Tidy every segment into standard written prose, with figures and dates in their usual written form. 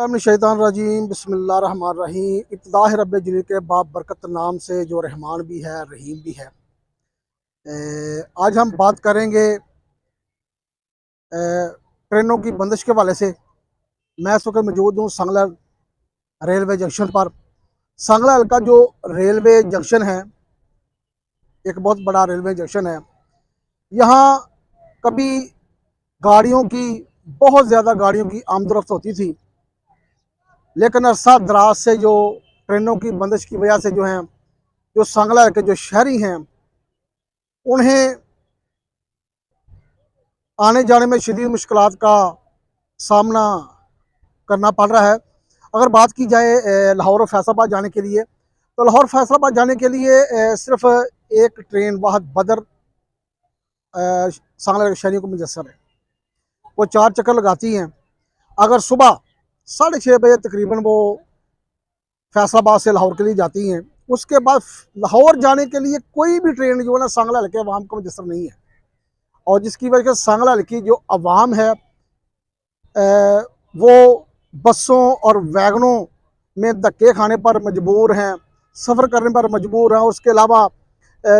शैतानरजीम बिस्मिल्लाहिर्रहमानिर्रहीम। इब्तिदा है रब्बे जलील के बाप बरकत नाम से जो रहमान भी है रहीम भी है। आज हम बात करेंगे ट्रेनों की बंदिश के हवाले से। मैं इस वक्त मौजूद हूँ सांगला रेलवे जंक्शन पर। सांगला का जो रेलवे जंक्शन है एक बहुत बड़ा रेलवे जंक्शन है। यहाँ कभी गाड़ियों की बहुत ज़्यादा गाड़ियों की आमदोरफ्त होती थी, लेकिन अरसा दराज से जो ट्रेनों की बंदिश की वजह से जो है जो सांगला के जो शहरी हैं उन्हें आने जाने में शदीद मुश्किलात का सामना करना पड़ रहा है। अगर बात की जाए लाहौर और फैसलाबाद जाने के लिए, तो लाहौर फैसलाबाद जाने के लिए सिर्फ एक ट्रेन वाहद बदर सांगला के शहरियों को मुयसर है। वो 4 चक्कर लगाती हैं। अगर सुबह 6:30 बजे तकरीबन वो फैसलाबाद से लाहौर के लिए जाती हैं, उसके बाद लाहौर जाने के लिए कोई भी ट्रेन जो है ना सांगला हल्के अवाम को मुयसर नहीं है। और जिसकी वजह से सांगला हल्की जो अवाम है वो बसों और वैगनों में धक्के खाने पर मजबूर हैं, सफ़र करने पर मजबूर हैं। उसके अलावा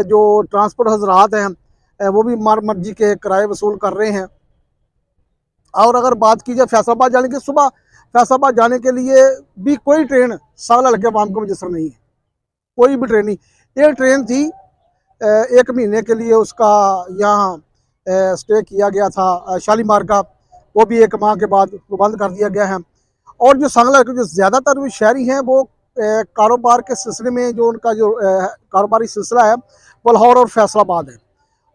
जो ट्रांसपोर्ट हजरात हैं वो भी मर्जी के किराए वसूल कर रहे हैं। और अगर बात की जाए फैसलाबाद जाने की, सुबह फैसलाबाद जाने के लिए भी कोई ट्रेन सांगला हल्के अवाम को मुयसर नहीं है, कोई भी ट्रेन नहीं। एक ट्रेन थी 1 महीने के लिए, उसका यहाँ स्टे किया गया था शालीमार का, वो भी 1 माह के बाद वो बंद कर दिया गया है। और जो सांगला के जो ज़्यादातर जो शहरी हैं वो कारोबार के सिलसिले में जो उनका जो कारोबारी सिलसिला है वो लाहौर और फैसलाबाद है।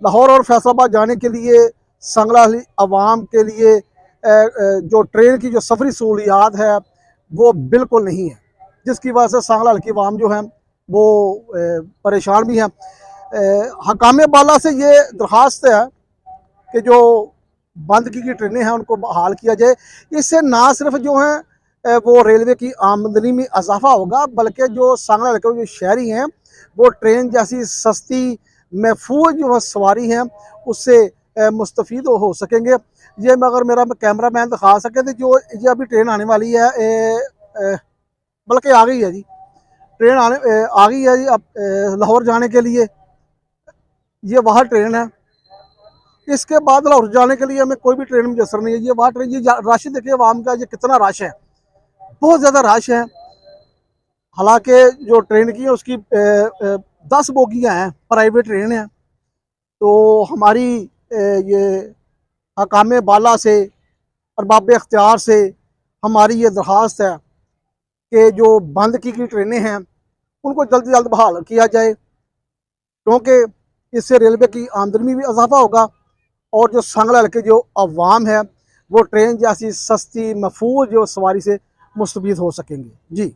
लाहौर और फैसलाबाद जाने के लिए सांगला अवाम के लिए जो ट्रेन की जो सफरी सहूलियात है वो बिल्कुल नहीं है, जिसकी वजह से सांगला हल्की अवाम जो है वो परेशान भी हैं। हकाम बाला से ये दरख्वास्त है कि जो बंद की ट्रेनें हैं उनको बहाल किया जाए। इससे ना सिर्फ जो है वो रेलवे की आमदनी में इजाफा होगा, बल्कि जो सांगला हल्के जो शहरी हैं वो ट्रेन जैसी सस्ती महफूज जो सवारी हैं उससे मुस्तफ़ीद हो सकेंगे। ये अगर मेरा कैमरा मैन दिखा सके तो जो ये अभी ट्रेन आने वाली है, बल्कि आ गई है जी, ट्रेन आ गई है जी अब लाहौर जाने के लिए। ये वह ट्रेन है। इसके बाद लाहौर जाने के लिए हमें कोई भी ट्रेन मुयसर नहीं है। ये वह ट्रेन, ये रश देखिए आवाम का, ये कितना रश है, बहुत ज़्यादा रश है। हालांकि जो ट्रेन की है उसकी 10 बोगियाँ हैं, प्राइवेट ट्रेन है। तो हमारी ये हकाम बाला से और बाब अख्तियार से हमारी ये दरख्वास्त है कि जो बंद की ट्रेनें हैं उनको जल्द से जल्द बहाल किया जाए, क्योंकि इससे रेलवे की आमदनी में भी इजाफा होगा और जो सांगला हल्के जो अवाम है वो ट्रेन जैसी सस्ती महफूज जो सवारी से मुस्तफ़ीद हो सकेंगे जी।